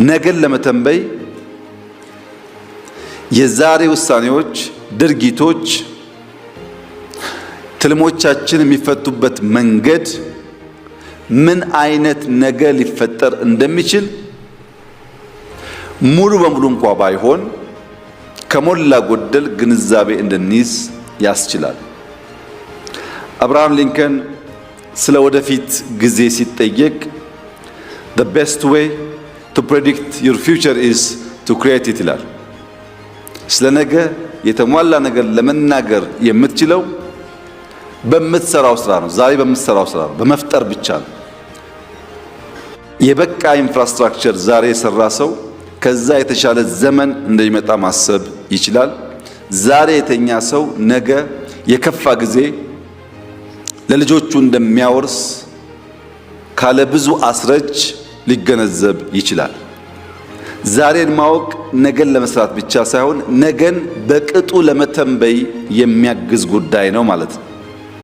ነገን ለመተንበይ የዛሬ ውሳኔዎች፣ ድርጊቶች፣ ትልሞቻችን የሚፈቱበት መንገድ ምን አይነት ነገ ሊፈጠር እንደሚችል ሙሉ በሙሉ እንኳን ባይሆን ከሞላ ጎደል ግንዛቤ እንድንይዝ ያስችላል። አብርሃም ሊንከን ስለ ወደፊት ጊዜ ሲጠየቅ the best way to predict your future is to create it ይላል። ስለ ነገ የተሟላ ነገር ለመናገር የምትችለው በምትሰራው ስራ ነው። ዛሬ በምትሰራው ስራ ነው፣ በመፍጠር ብቻ ነው። የበቃ ኢንፍራስትራክቸር ዛሬ የሰራ ሰው ከዛ የተሻለ ዘመን እንደሚመጣ ማሰብ ይችላል። ዛሬ የተኛ ሰው ነገ የከፋ ጊዜ ለልጆቹ እንደሚያወርስ ካለ ብዙ አስረጅ ሊገነዘብ ይችላል። ዛሬን ማወቅ ነገን ለመስራት ብቻ ሳይሆን ነገን በቅጡ ለመተንበይ የሚያግዝ ጉዳይ ነው ማለት ነው።